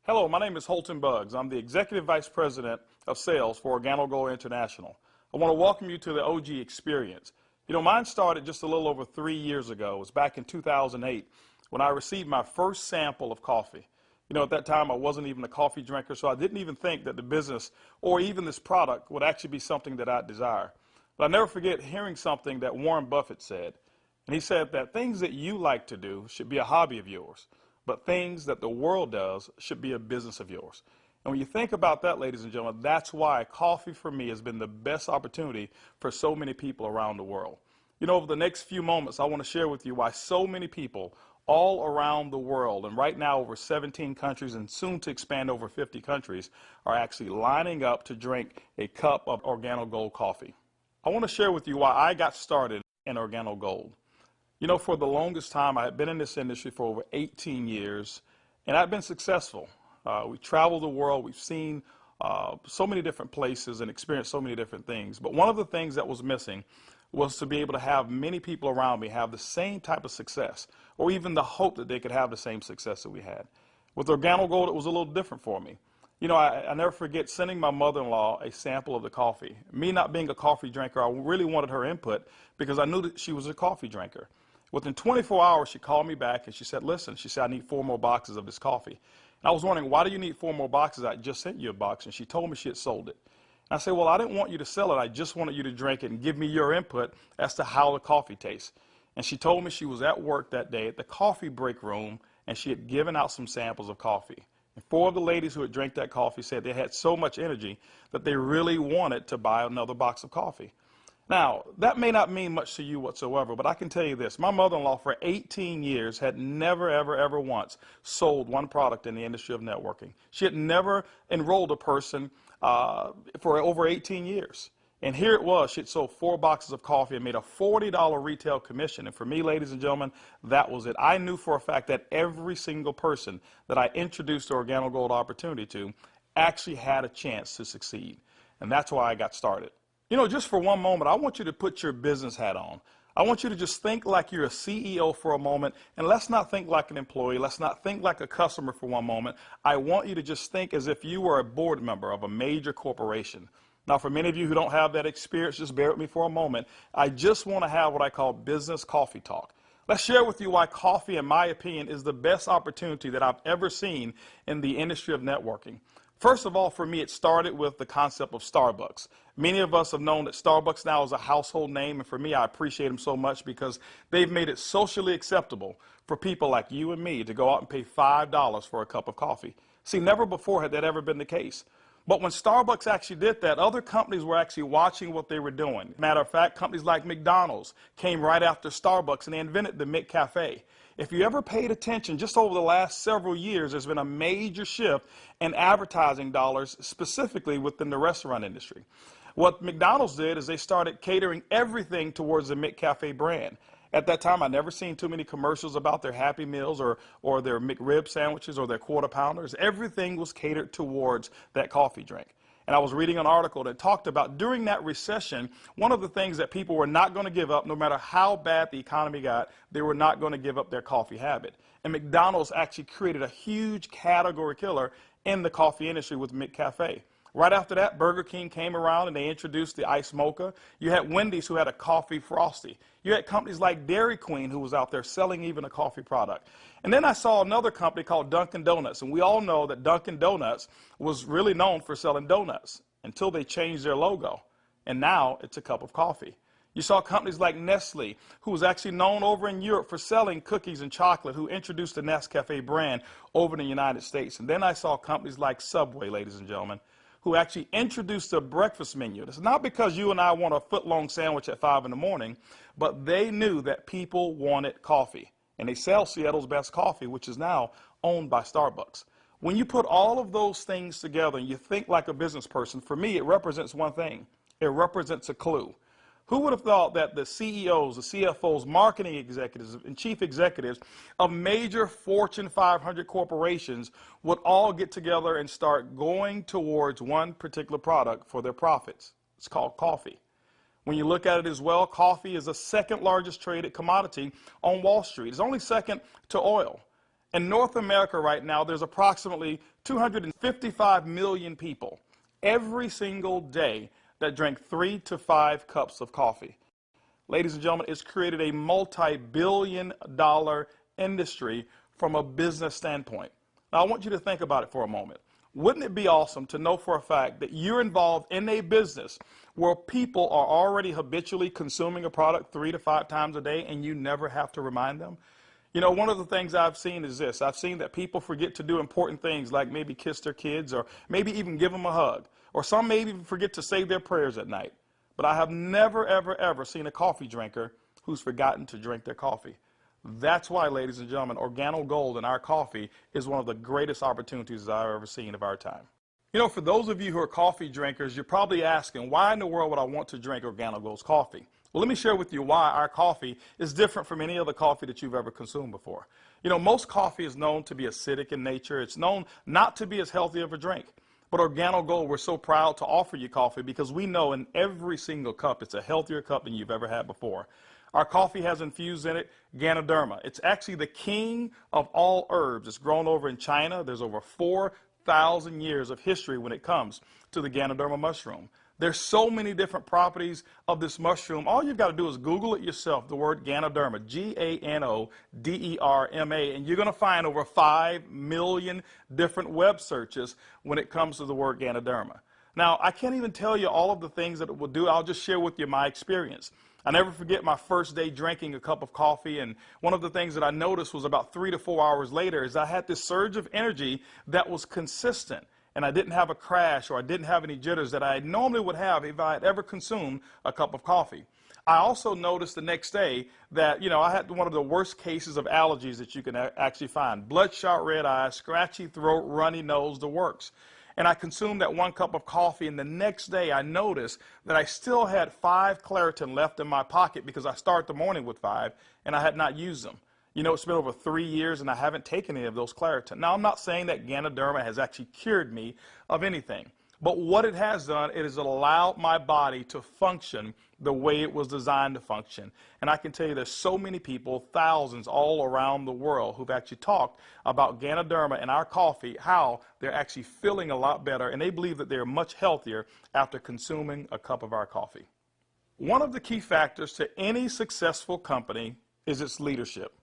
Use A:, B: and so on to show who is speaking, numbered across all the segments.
A: Hello, my name is Holton Buggs. I'm the Executive Vice President of Sales for Organo Gold International. I want to welcome you to the OG experience. Mine started just a little over 3 years ago. It was back in 2008 when I received my first sample of coffee. At that time I wasn't even a coffee drinker, so I didn't even think that the business or even this product would actually be something that I'd desire. But I'll never forget hearing something that Warren Buffett said. And he said that things that you like to do should be a hobby of yours, but things that the world does should be a business of yours. And when you think about that, ladies and gentlemen, that's why coffee for me has been the best opportunity for so many people around the world. Over the next few moments, I want to share with you why so many people all around the world, and right now over 17 countries and soon to expand over 50 countries, are actually lining up to drink a cup of Organo Gold coffee. I want to share with you why I got started in Organo Gold. For the longest time, I had been in this industry for over 18 years, and I've been successful. We traveled the world. We've seen so many different places and experienced so many different things. But one of the things that was missing was to be able to have many people around me have the same type of success, or even the hope that they could have the same success that we had. With Organo Gold, it was a little different for me. I never forget sending my mother-in-law a sample of the coffee. Me not being a coffee drinker, I really wanted her input because I knew that she was a coffee drinker. Within 24 hours, she called me back and she said, listen, she said, I need 4 more boxes of this coffee. And I was wondering, why do you need 4 more boxes? I just sent you a box. And she told me she had sold it. And I said, well, I didn't want you to sell it. I just wanted you to drink it and give me your input as to how the coffee tastes. And she told me she was at work that day at the coffee break room, and she had given out some samples of coffee. And 4 of the ladies who had drank that coffee said they had so much energy that they really wanted to buy another box of coffee. Now, that may not mean much to you whatsoever, but I can tell you this. My mother-in-law for 18 years had never, ever once sold one product in the industry of networking. She had never enrolled a person for over 18 years. And here it was. She had sold 4 boxes of coffee and made a $40 retail commission. And for me, ladies and gentlemen, that was it. I knew for a fact that every single person that I introduced the Organo Gold opportunity to actually had a chance to succeed. And that's why I got started. Just for one moment, I want you to put your business hat on. I want you to just think like you're a CEO for a moment, and let's not think like an employee. Let's not think like a customer for one moment. I want you to just think as if you were a board member of a major corporation. Now, for many of you who don't have that experience, just bear with me for a moment. I just want to have what I call business coffee talk. Let's share with you why coffee, in my opinion, is the best opportunity that I've ever seen in the industry of networking. First of all, for me, it started with the concept of Starbucks. Many of us have known that Starbucks now is a household name, and for me, I appreciate them so much because they've made it socially acceptable for people like you and me to go out and pay $5 for a cup of coffee. See, never before had that ever been the case. But when Starbucks actually did that, other companies were actually watching what they were doing. Matter of fact, companies like McDonald's came right after Starbucks, and they invented the McCafe. If you ever paid attention, just over the last several years, there's been a major shift in advertising dollars, specifically within the restaurant industry. What McDonald's did is they started catering everything towards the McCafe brand. At that time, I'd never seen too many commercials about their Happy Meals or their McRib sandwiches or their Quarter Pounders. Everything was catered towards that coffee drink. And I was reading an article that talked about during that recession, one of the things that people were not going to give up, no matter how bad the economy got, they were not going to give up their coffee habit. And McDonald's actually created a huge category killer in the coffee industry with McCafe. Right after that, Burger King came around and they introduced the Iced Mocha. You had Wendy's who had a coffee frosty. You had companies like Dairy Queen who was out there selling even a coffee product. And then I saw another company called Dunkin' Donuts. And we all know that Dunkin' Donuts was really known for selling donuts until they changed their logo. And now it's a cup of coffee. You saw companies like Nestle, who was actually known over in Europe for selling cookies and chocolate, who introduced the Nescafe brand over in the United States. And then I saw companies like Subway, ladies and gentlemen, who actually introduced a breakfast menu. It's not because you and I want a foot-long sandwich at 5 in the morning, but they knew that people wanted coffee. And they sell Seattle's best coffee, which is now owned by Starbucks. When you put all of those things together and you think like a business person, for me, it represents one thing. It represents a clue. Who would have thought that the CEOs, the CFOs, marketing executives, and chief executives of major Fortune 500 corporations would all get together and start going towards one particular product for their profits? It's called coffee. When you look at it as well, coffee is the second largest traded commodity on Wall Street. It's only second to oil. In North America right now, there's approximately 255 million people every single day that drink 3 to 5 cups of coffee. Ladies and gentlemen, it's created a multi-billion-dollar industry from a business standpoint. Now, I want you to think about it for a moment. Wouldn't it be awesome to know for a fact that you're involved in a business where people are already habitually consuming a product 3 to 5 times a day and you never have to remind them? You know, one of the things I've seen is this. I've seen that people forget to do important things like maybe kiss their kids or maybe even give them a hug. Or some maybe even forget to say their prayers at night. But I have never, ever, ever seen a coffee drinker who's forgotten to drink their coffee. That's why, ladies and gentlemen, Organo Gold in our coffee is one of the greatest opportunities I've ever seen of our time. You know, for those of you who are coffee drinkers, you're probably asking, why in the world would I want to drink Organo Gold's coffee? Well, let me share with you why our coffee is different from any other coffee that you've ever consumed before. You know, most coffee is known to be acidic in nature. It's known not to be as healthy of a drink. But Organo Gold, we're so proud to offer you coffee because we know in every single cup it's a healthier cup than you've ever had before. Our coffee has infused in it Ganoderma. It's actually the king of all herbs. It's grown over in China. There's over 4,000 years of history when it comes to the Ganoderma mushroom. There's so many different properties of this mushroom. All you've got to do is Google it yourself, the word Ganoderma, Ganoderma, and you're going to find over 5 million different web searches when it comes to the word Ganoderma. Now, I can't even tell you all of the things that it will do. I'll just share with you my experience. I never forget my first day drinking a cup of coffee, and one of the things that I noticed was about 3 to 4 hours later is I had this surge of energy that was consistent. And I didn't have a crash or I didn't have any jitters that I normally would have if I had ever consumed a cup of coffee. I also noticed the next day that, you know, I had one of the worst cases of allergies that you can actually find. Bloodshot red eyes, scratchy throat, runny nose, the works. And I consumed that 1 cup of coffee, and the next day I noticed that I still had 5 Claritin left in my pocket because I start the morning with 5 and I had not used them. You know, it's been over 3 years and I haven't taken any of those Claritin. Now, I'm not saying that Ganoderma has actually cured me of anything. But what it has done, it has allowed my body to function the way it was designed to function. And I can tell you there's so many people, thousands all around the world, who've actually talked about Ganoderma and our coffee, how they're actually feeling a lot better, and they believe that they're much healthier after consuming a cup of our coffee. One of the key factors to any successful company is its leadership.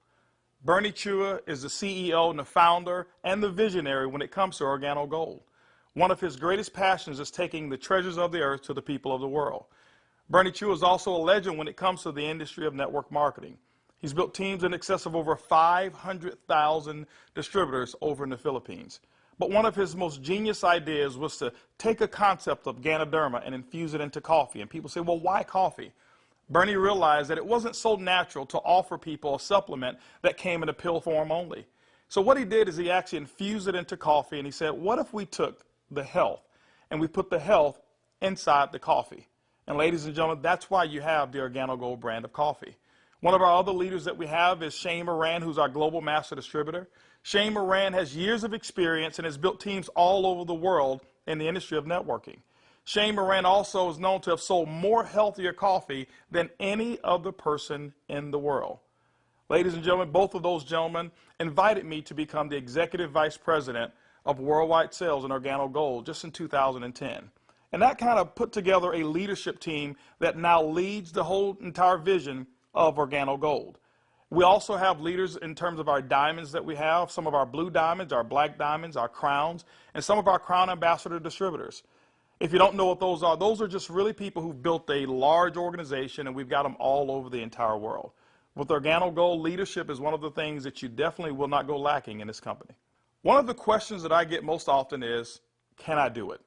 A: Bernie Chua is the CEO and the founder and the visionary when it comes to Organo Gold. One of his greatest passions is taking the treasures of the earth to the people of the world. Bernie Chua is also a legend when it comes to the industry of network marketing. He's built teams in excess of over 500,000 distributors over in the Philippines. But one of his most genius ideas was to take a concept of Ganoderma and infuse it into coffee. And people say, well, why coffee? Bernie realized that it wasn't so natural to offer people a supplement that came in a pill form only. So what he did is he actually infused it into coffee, and he said, what if we took the health and we put the health inside the coffee? And ladies and gentlemen, that's why you have the Organo Gold brand of coffee. One of our other leaders that we have is Shane Moran, who's our global master distributor. Shane Moran has years of experience and has built teams all over the world in the industry of networking. Shane Moran also is known to have sold more healthier coffee than any other person in the world. Ladies and gentlemen, both of those gentlemen invited me to become the Executive Vice President of Worldwide Sales in Organo Gold just in 2010. And that kind of put together a leadership team that now leads the whole entire vision of Organo Gold. We also have leaders in terms of our diamonds that we have, some of our blue diamonds, our black diamonds, our crowns, and some of our crown ambassador distributors. If you don't know what those are just really people who've built a large organization, and we've got them all over the entire world. With Organo Gold, leadership is one of the things that you definitely will not go lacking in this company. One of the questions that I get most often is, can I do it?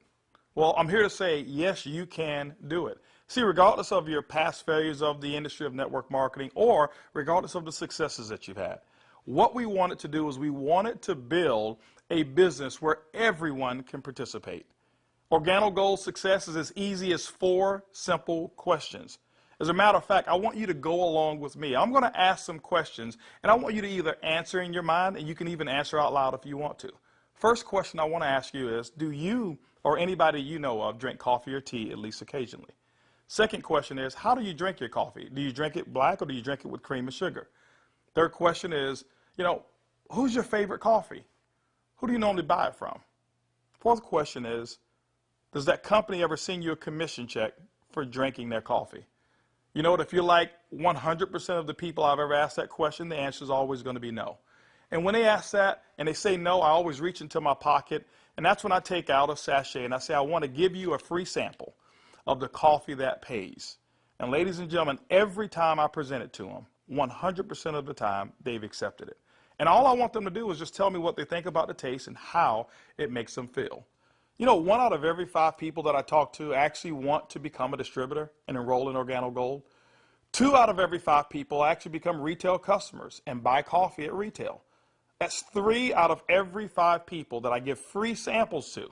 A: Well, I'm here to say, yes, you can do it. See, regardless of your past failures of the industry of network marketing or regardless of the successes that you've had, what we wanted to do is we wanted to build a business where everyone can participate. Organo Gold's success is as easy as 4 simple questions. As a matter of fact, I want you to go along with me. I'm going to ask some questions, and I want you to either answer in your mind, and you can even answer out loud if you want to. First question I want to ask you is, do you or anybody you know of drink coffee or tea at least occasionally? Second question is, how do you drink your coffee? Do you drink it black or do you drink it with cream and sugar? Third question is, who's your favorite coffee? Who do you normally buy it from? Fourth question is, does that company ever send you a commission check for drinking their coffee? You know what, if you're like 100% of the people I've ever asked that question, the answer is always going to be no. And when they ask that and they say no, I always reach into my pocket, and that's when I take out a sachet and I say, I want to give you a free sample of the coffee that pays. And ladies and gentlemen, every time I present it to them, 100% of the time, they've accepted it. And all I want them to do is just tell me what they think about the taste and how it makes them feel. You know, 1 out of every 5 people that I talk to actually want to become a distributor and enroll in Organo Gold. 2 out of every 5 people actually become retail customers and buy coffee at retail. That's 3 out of every 5 people that I give free samples to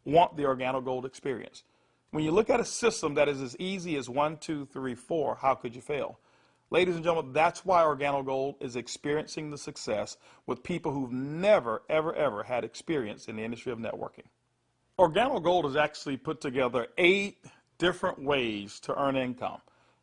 A: want the Organo Gold experience. When you look at a system that is as easy as 1, 2, 3, 4, how could you fail? Ladies and gentlemen, that's why Organo Gold is experiencing the success with people who've never, ever, ever had experience in the industry of networking. Organo Gold has actually put together 8 different ways to earn income.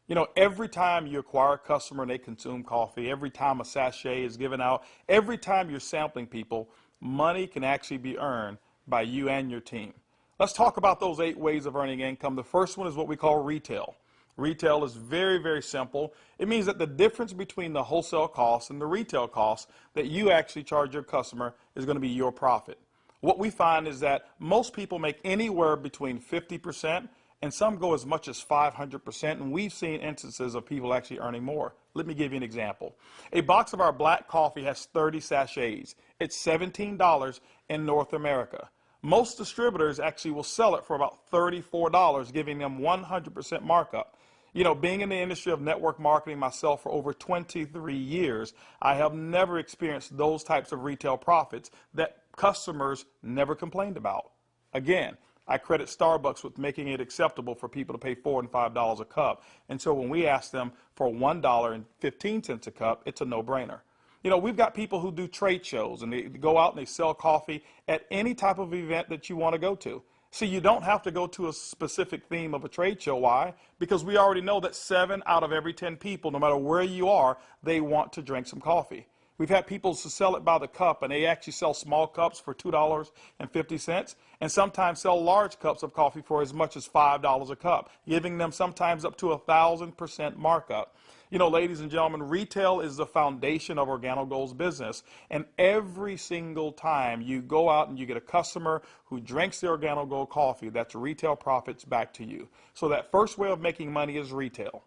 A: You know, every time you acquire a customer and they consume coffee, every time a sachet is given out, every time you're sampling people, money can actually be earned by you and your team. Let's talk about those 8 ways of earning income. The first one is what we call retail. Retail is very, very simple. It means that the difference between the wholesale cost and the retail cost that you actually charge your customer is going to be your profit. What we find is that most people make anywhere between 50% and some go as much as 500%, and we've seen instances of people actually earning more. Let me give you an example. A box of our black coffee has 30 sachets. It's $17 in North America. Most distributors actually will sell it for about $34, giving them 100% markup. You know, being in the industry of network marketing myself for over 23 years, I have never experienced those types of retail profits that customers never complained about. Again, I credit Starbucks with making it acceptable for people to pay $4 and $5 a cup. And so when we ask them for $1.15 a cup, it's a no-brainer. You know, we've got people who do trade shows and they go out and they sell coffee at any type of event that you want to go to. See, you don't have to go to a specific theme of a trade show. Why? Because we already know that 7 out of every 10 people, no matter where you are, they want to drink some coffee. We've had people sell it by the cup, and they actually sell small cups for $2.50, and sometimes sell large cups of coffee for as much as $5 a cup, giving them sometimes up to 1,000% markup. You know, ladies and gentlemen, retail is the foundation of Organo Gold's business, and every single time you go out and you get a customer who drinks the Organo Gold coffee, that's retail profits back to you. So that first way of making money is retail.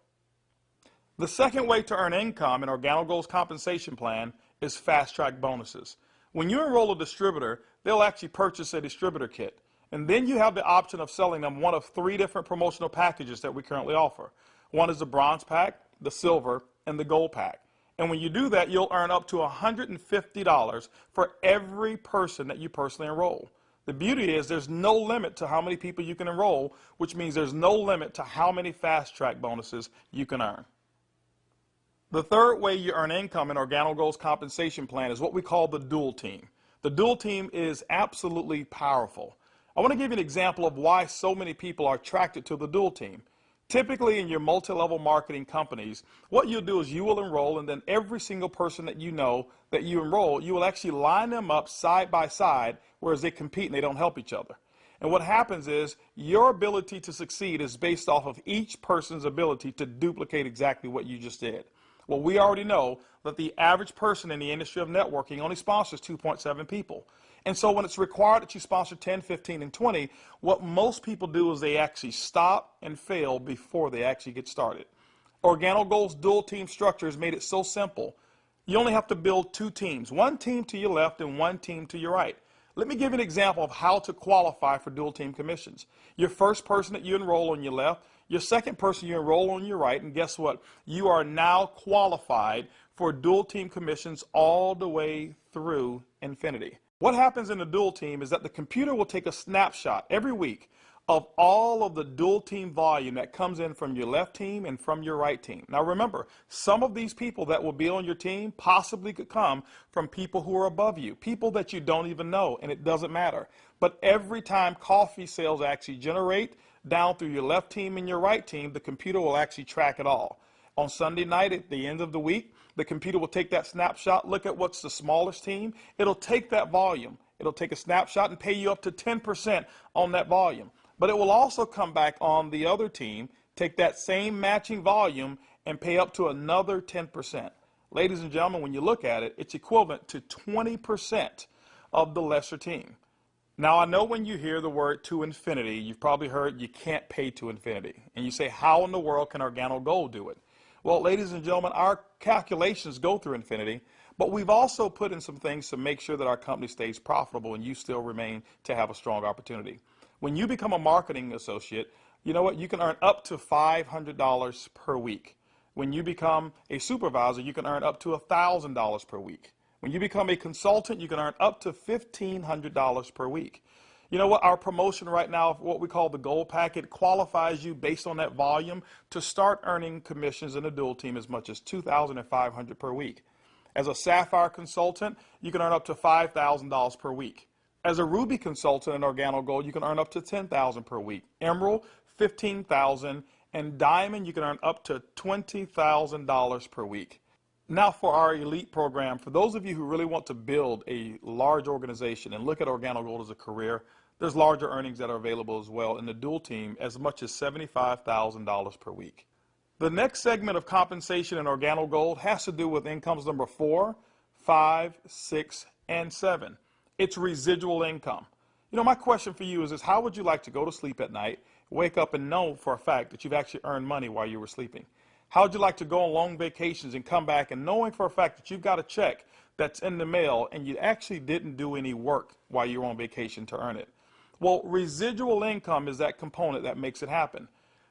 A: The second way to earn income in Organo Gold's compensation plan is fast-track bonuses. When you enroll a distributor, they'll actually purchase a distributor kit. And then you have the option of selling them one of 3 different promotional packages that we currently offer. One is the bronze pack, the silver, and the gold pack. And when you do that, you'll earn up to $150 for every person that you personally enroll. The beauty is there's no limit to how many people you can enroll, which means there's no limit to how many fast-track bonuses you can earn. The third way you earn income in Organo Gold's compensation plan is what we call the dual team. The dual team is absolutely powerful. I want to give you an example of why so many people are attracted to the dual team. Typically in your multi-level marketing companies, what you'll do is you will enroll, and then every single person that you know that you enroll, you will actually line them up side by side, whereas they compete and they don't help each other. And what happens is your ability to succeed is based off of each person's ability to duplicate exactly what you just did. Well, we already know that the average person in the industry of networking only sponsors 2.7 people. And so when it's required that you sponsor 10, 15, and 20, what most people do is they actually stop and fail before they actually get started. Organo Gold's dual team structure has made it so simple. You only have to build 2 teams, 1 team to your left and 1 team to your right. Let me give you an example of how to qualify for dual team commissions. Your first person that you enroll on your left, your second person you enroll on your right, and guess what? You are now qualified for dual team commissions all the way through infinity. What happens in the dual team is that the computer will take a snapshot every week of all of the dual team volume that comes in from your left team and from your right team. Now remember, some of these people that will be on your team possibly could come from people who are above you, people that you don't even know, and it doesn't matter. But every time coffee sales actually generate down through your left team and your right team, the computer will actually track it all. On Sunday night at the end of the week, the computer will take that snapshot, look at what's the smallest team. It'll take that volume. It'll take a snapshot and pay you up to 10% on that volume. But it will also come back on the other team, take that same matching volume and pay up to another 10%. Ladies and gentlemen, when you look at it, it's equivalent to 20% of the lesser team. Now, I know when you hear the word to infinity, you've probably heard you can't pay to infinity. And you say, how in the world can Organo Gold do it? Well, ladies and gentlemen, our calculations go through infinity, but we've also put in some things to make sure that our company stays profitable and you still remain to have a strong opportunity. When you become a marketing associate, you know what? You can earn up to $500 per week. When you become a supervisor, you can earn up to $1,000 per week. When you become a consultant, you can earn up to $1,500 per week. You know what? Our promotion right now, what we call the gold packet, qualifies you based on that volume to start earning commissions in a dual team as much as $2,500 per week. As a sapphire consultant, you can earn up to $5,000 per week. As a ruby consultant in Organo Gold, you can earn up to $10,000 per week. Emerald, $15,000, and diamond, you can earn up to $20,000 per week. Now for our elite program, for those of you who really want to build a large organization and look at Organo Gold as a career, there's larger earnings that are available as well in the dual team, as much as $75,000 per week. The next segment of compensation in Organo Gold has to do with incomes number 4, 5, 6, and 7. It's residual income. You know, my question for you is this: how would you like to go to sleep at night, wake up and know for a fact that you've actually earned money while you were sleeping? How would you like to go on long vacations and come back and knowing for a fact that you've got a check that's in the mail and you actually didn't do any work while you were on vacation to earn it? Well, residual income is that component that makes it happen.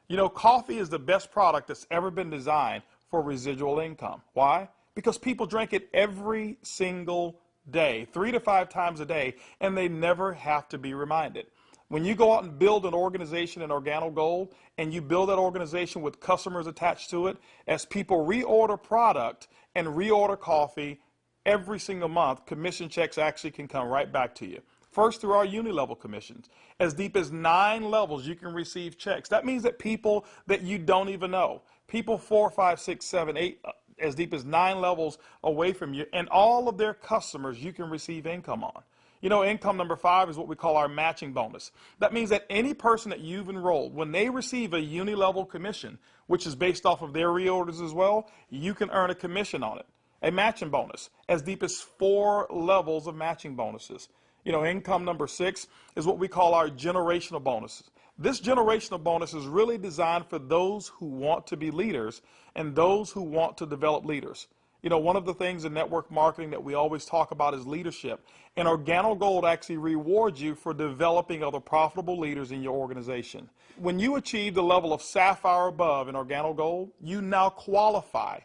A: You know, coffee is the best product that's ever been designed for residual income. Why? Because people drink it every single day, 3 to 5 times a day, and they never have to be reminded. When you go out and build an organization in Organo Gold, and you build that organization with customers attached to it, as people reorder product and reorder coffee every single month, commission checks actually can come right back to you. First, through our uni-level commissions. As deep as 9 levels, you can receive checks. That means that people that you don't even know, people 4, 5, 6, 7, 8, as deep as 9 levels away from you, and all of their customers you can receive income on. You know, income number 5 is what we call our matching bonus. That means that any person that you've enrolled, when they receive a uni-level commission, which is based off of their reorders as well, you can earn a commission on it. A matching bonus, as deep as 4 levels of matching bonuses. You know, income number 6 is what we call our generational bonuses. This generational bonus is really designed for those who want to be leaders and those who want to develop leaders. You know, one of the things in network marketing that we always talk about is leadership. And Organo Gold actually rewards you for developing other profitable leaders in your organization. When you achieve the level of sapphire above in Organo Gold, you now qualify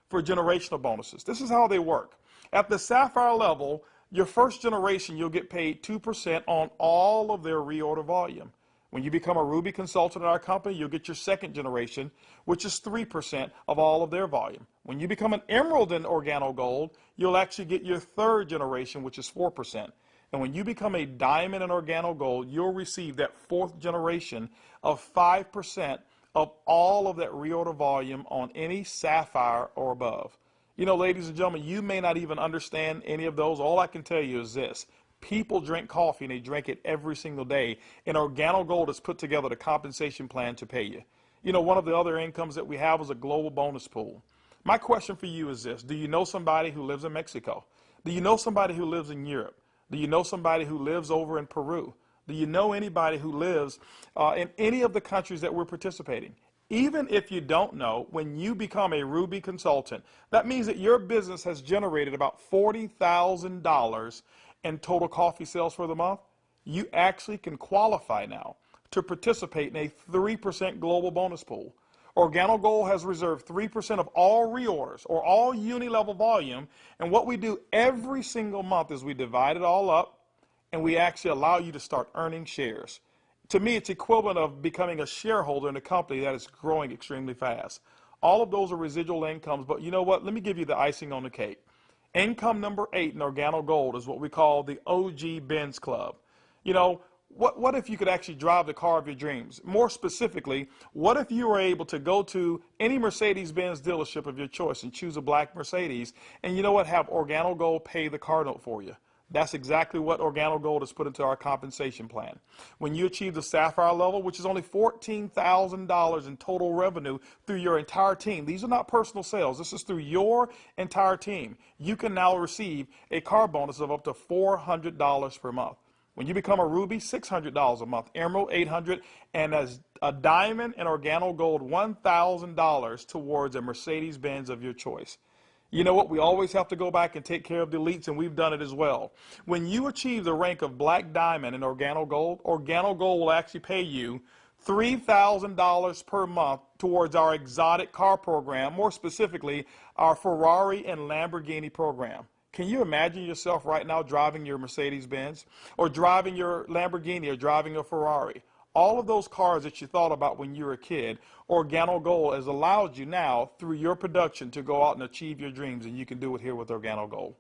A: for generational bonuses. This is how they work. At the sapphire level, your first generation, you'll get paid 2% on all of their reorder volume. When you become a Ruby consultant in our company, you'll get your second generation, which is 3% of all of their volume. When you become an Emerald in Organo Gold, you'll actually get your third generation, which is 4%. And when you become a Diamond in Organo Gold, you'll receive that fourth generation of 5% of all of that reorder volume on any Sapphire or above. You know, ladies and gentlemen, you may not even understand any of those. All I can tell you is this. People drink coffee, and they drink it every single day. And Organo Gold has put together the compensation plan to pay you. You know, one of the other incomes that we have is a global bonus pool. My question for you is this. Do you know somebody who lives in Mexico? Do you know somebody who lives in Europe? Do you know somebody who lives over in Peru? Do you know anybody who lives in any of the countries that we're participating? Even if you don't know, when you become a Ruby consultant, that means that your business has generated about $40,000 in total coffee sales for the month. You actually can qualify now to participate in a 3% global bonus pool. Organo Gold has reserved 3% of all reorders or all uni-level volume, and what we do every single month is we divide it all up and we actually allow you to start earning shares. To me, it's equivalent of becoming a shareholder in a company that is growing extremely fast. All of those are residual incomes, but you know what? Let me give you the icing on the cake. Income number 8 in Organo Gold is what we call the OG Benz Club. You know, what if you could actually drive the car of your dreams? More specifically, what if you were able to go to any Mercedes-Benz dealership of your choice and choose a black Mercedes, and you know what, have Organo Gold pay the car note for you? That's exactly what Organo Gold has put into our compensation plan. When you achieve the Sapphire level, which is only $14,000 in total revenue through your entire team, these are not personal sales, this is through your entire team, you can now receive a car bonus of up to $400 per month. When you become a Ruby, $600 a month, Emerald, $800, and as a Diamond and Organo Gold, $1,000 towards a Mercedes-Benz of your choice. You know what? We always have to go back and take care of the elites, and we've done it as well. When you achieve the rank of Black Diamond in Organo Gold will actually pay you $3,000 per month towards our exotic car program, more specifically, our Ferrari and Lamborghini program. Can you imagine yourself right now driving your Mercedes-Benz or driving your Lamborghini or driving a Ferrari? All of those cars that you thought about when you were a kid, Organo Gold has allowed you now through your production to go out and achieve your dreams, and you can do it here with Organo Gold.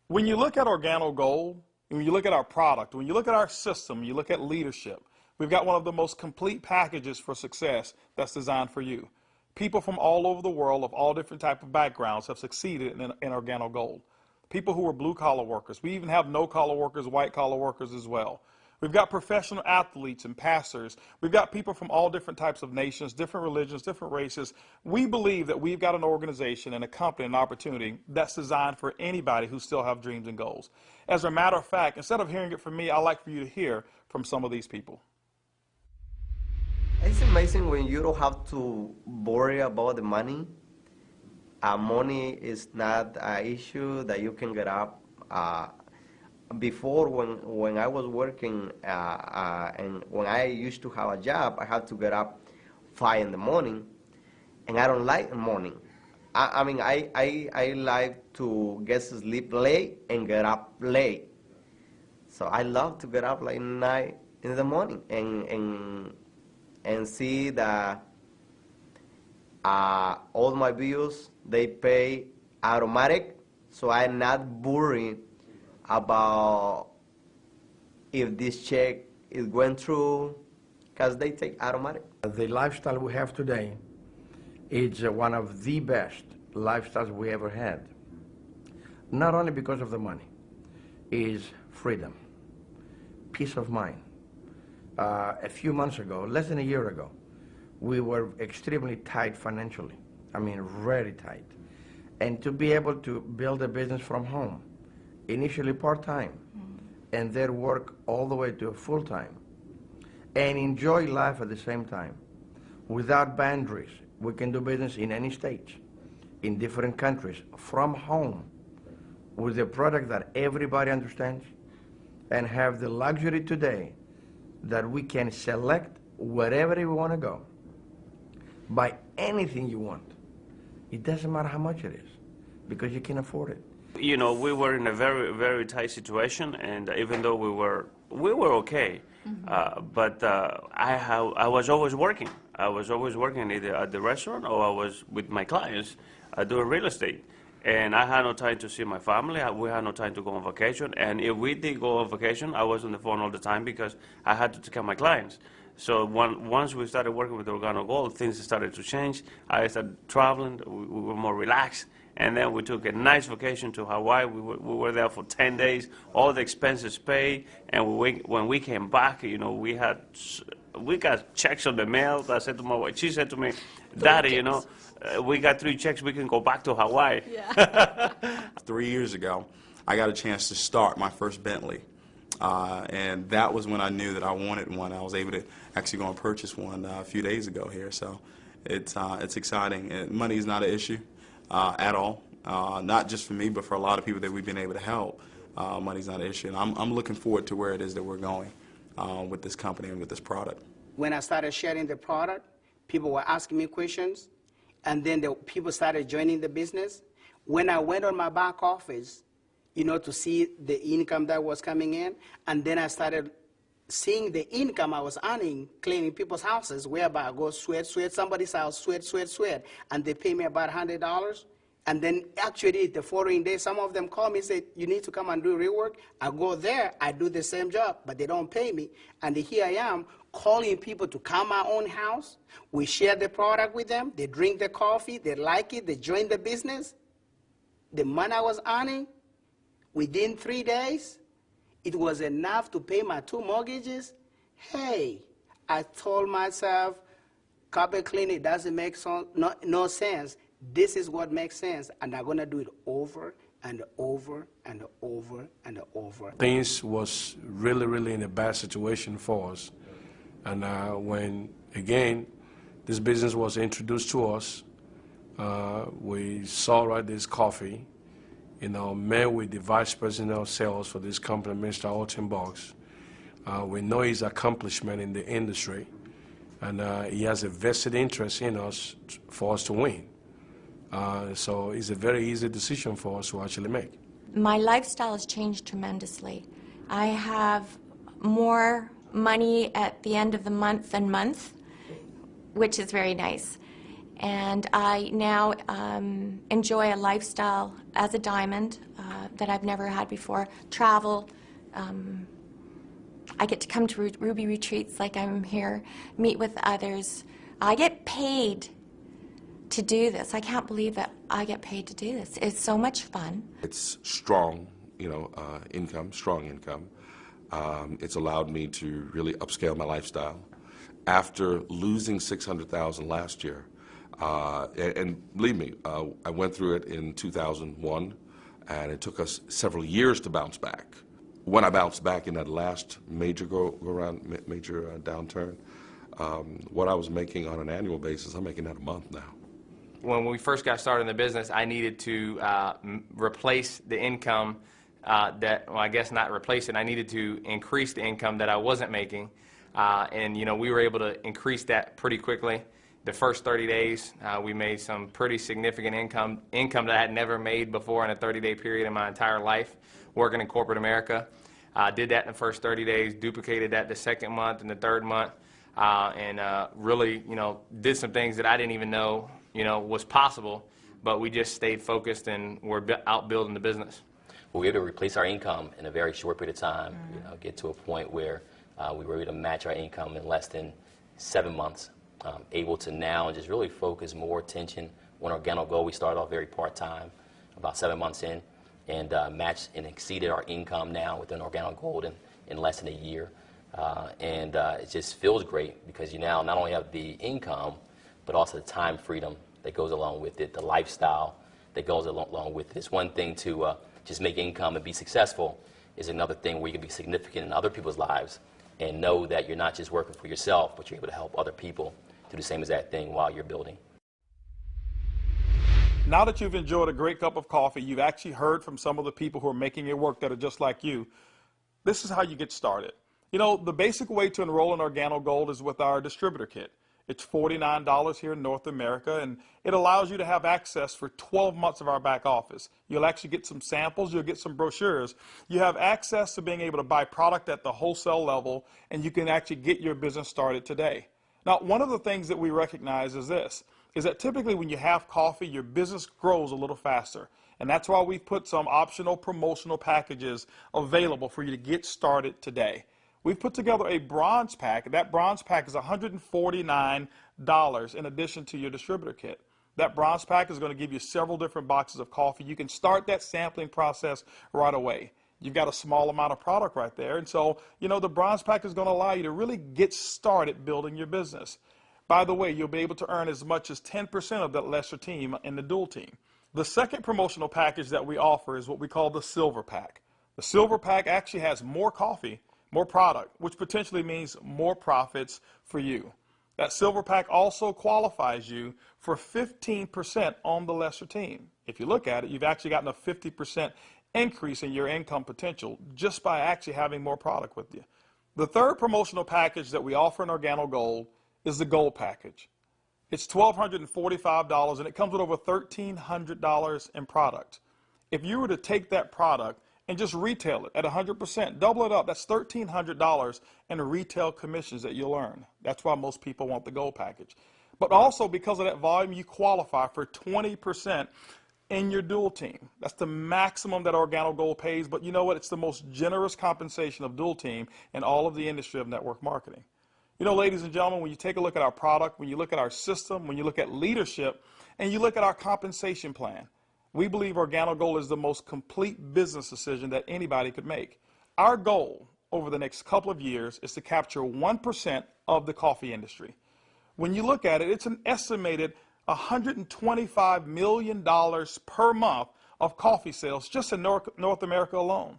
A: When you look at Organo Gold, when you look at our product, when you look at our system, you look at leadership, we've got one of the most complete packages for success that's designed for you. People from all over the world of all different types of backgrounds have succeeded in Organo Gold. People who are blue-collar workers. We even have no-collar workers, white-collar workers as well. We've got professional athletes and pastors. We've got people from all different types of nations, different religions, different races. We believe that we've got an organization and a company and an opportunity that's designed for anybody who still have dreams and goals. As a matter of fact, instead of hearing it from me, I'd like for you to hear from some of these people.
B: It's amazing when you don't have to worry about the money. Money is not an issue that you can get up. Before, when I was working and when I used to have a job, I had to get up 5 in the morning, and I don't like the morning. I mean, I like to get to sleep late and get up late. So I love to get up like 9 in the morning and see that all my bills, they pay automatic, so I'm not worried about if this check is going through, because they take automatic.
C: The lifestyle we have today is one of the best lifestyles we ever had. Not only because of the money, is freedom, peace of mind. A few months ago, less than a year ago, we were extremely tight financially. I mean, very tight. And to be able to build a business from home, initially part-time, and then work all the way to full-time, and enjoy life at the same time, without boundaries. We can do business in any state, in different countries, from home, with a product that everybody understands, and have the luxury today that we can select wherever we want to go, buy anything you want. It doesn't matter how much it is, because you can afford it.
D: You know, we were in a very, very tight situation, and even though we were okay, but I was always working. I was always working either at the restaurant or I was with my clients doing real estate. And I had no time to see my family. We had no time to go on vacation. And if we did go on vacation, I was on the phone all the time because I had to take care of my clients. So once we started working with Organo Gold, things started to change. I started traveling. We were more relaxed. And then we took a nice vacation to Hawaii. We were there for 10 days, all the expenses paid. And when we came back, you know, we got checks on the mail. I said to my wife, she said to me, Daddy, you know, we got 3 checks, we can go back to Hawaii.
E: Yeah. 3 years ago, I got a chance to start my first Bentley. And that was when I knew that I wanted one. I was able to actually go and purchase one a few days ago here. So it's exciting. And money is not an issue at all. Not just for me, but for a lot of people that we've been able to help. Money's not an issue. And I'm looking forward to where it is that we're going with this company and with this product.
F: When I started sharing the product, people were asking me questions, and then the people started joining the business. When I went on my back office, you know, to see the income that was coming in, and then I started seeing the income I was earning cleaning people's houses, whereby I go sweat somebody's house, sweat, and they pay me about $100. And then actually the following day, some of them call me and say, you need to come and do rework. I go there, I do the same job, but they don't pay me. And here I am calling people to come my own house. We share the product with them. They drink the coffee. They like it. They join the business. The money I was earning, within 3 days, it was enough to pay my 2 mortgages. Hey, I told myself, carpet cleaning doesn't make no sense. This is what makes sense, and I'm going to do it over and over and over and over.
G: Things was really in a bad situation for us. And when, again, this business was introduced to us, we saw this coffee, met with the vice president of sales for this company, Mr. Holton. We know his accomplishment in the industry, and he has a vested interest in us for us to win. So it's a very easy decision for us to actually make.
H: My lifestyle has changed tremendously. I have more money at the end of the month, which is very nice. And I now enjoy a lifestyle as a diamond that I've never had before. Travel. I get to come to Ruby retreats like I'm here, meet with others. I get paid to do this. I can't believe that I get paid to do this. It's so much fun.
I: It's strong, income, strong income. It's allowed me to really upscale my lifestyle. After losing $600,000 last year, and believe me, I went through it in 2001, and it took us several years to bounce back. When I bounced back in that last major downturn, what I was making on an annual basis, I'm making that a month now.
J: When we first got started in the business, I needed to replace the income I guess not replace it. I needed to increase the income that I wasn't making. And we were able to increase that pretty quickly. The first 30 days, we made some pretty significant income that I had never made before in a 30-day period in my entire life working in corporate America. Did that in the first 30 days, duplicated that the second month and the third month, and really, did some things that I didn't even know, was possible, but we just stayed focused and we're out building the business.
K: We were able to replace our income in a very short period of time, get to a point where we were able to match our income in less than 7 months. Able to now just really focus more attention on Organo Gold. We started off very part-time, about 7 months in, and matched and exceeded our income now within Organo Gold in less than a year. It just feels great because you now not only have the income, but also the time freedom that goes along with it, the lifestyle that goes along with it. It's one thing to just make income and be successful. Is another thing where you can be significant in other people's lives and know that you're not just working for yourself, but you're able to help other people do the same exact thing while you're building.
A: Now that you've enjoyed a great cup of coffee, you've actually heard from some of the people who are making it work that are just like you. This is how you get started. The basic way to enroll in Organo Gold is with our distributor kit. It's $49 here in North America, and it allows you to have access for 12 months of our back office. You'll actually get some samples, you'll get some brochures. You have access to being able to buy product at the wholesale level, and you can actually get your business started today. Now, one of the things that we recognize is this, is that typically when you have coffee, your business grows a little faster. And that's why we've put some optional promotional packages available for you to get started today. We've put together a bronze pack. That bronze pack is $149 in addition to your distributor kit. That bronze pack is going to give you several different boxes of coffee. You can start that sampling process right away. You've got a small amount of product right there. And so, the bronze pack is going to allow you to really get started building your business. By the way, you'll be able to earn as much as 10% of that lesser team in the dual team. The second promotional package that we offer is what we call the silver pack. The silver pack actually has more coffee, more product, which potentially means more profits for you. That silver pack also qualifies you for 15% on the lesser team. If you look at it, you've actually gotten a 50% increase in your income potential just by actually having more product with you. The third promotional package that we offer in Organo Gold is the Gold package. It's $1,245 and it comes with over $1,300 in product. If you were to take that product and just retail it at 100%, double it up, that's $1,300 in retail commissions that you'll earn. That's why most people want the Gold package. But also because of that volume, you qualify for 20% in your dual team. That's the maximum that Organo Gold pays, but you know what? It's the most generous compensation of dual team in all of the industry of network marketing. You know, ladies and gentlemen, when you take a look at our product, when you look at our system, when you look at leadership, and you look at our compensation plan, we believe Organo Gold is the most complete business decision that anybody could make. Our goal over the next couple of years is to capture 1% of the coffee industry. When you look at it, it's an estimated $125 million per month of coffee sales just in North America alone.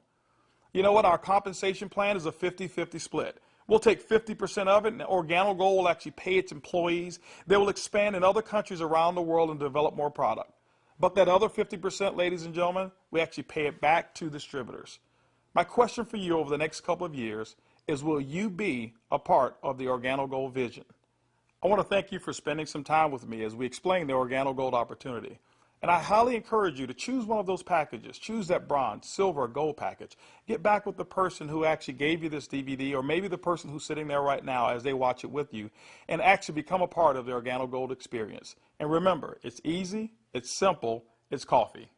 A: You know what? Our compensation plan is a 50-50 split. We'll take 50% of it, and Organo Gold will actually pay its employees. They will expand in other countries around the world and develop more product. But that other 50%, ladies and gentlemen, we actually pay it back to distributors. My question for you over the next couple of years is, will you be a part of the Organo Gold vision? I want to thank you for spending some time with me as we explain the Organo Gold opportunity. And I highly encourage you to choose one of those packages. Choose that bronze, silver, or gold package. Get back with the person who actually gave you this DVD, or maybe the person who's sitting there right now as they watch it with you, and actually become a part of the Organo Gold experience. And remember, it's easy, it's simple, it's coffee.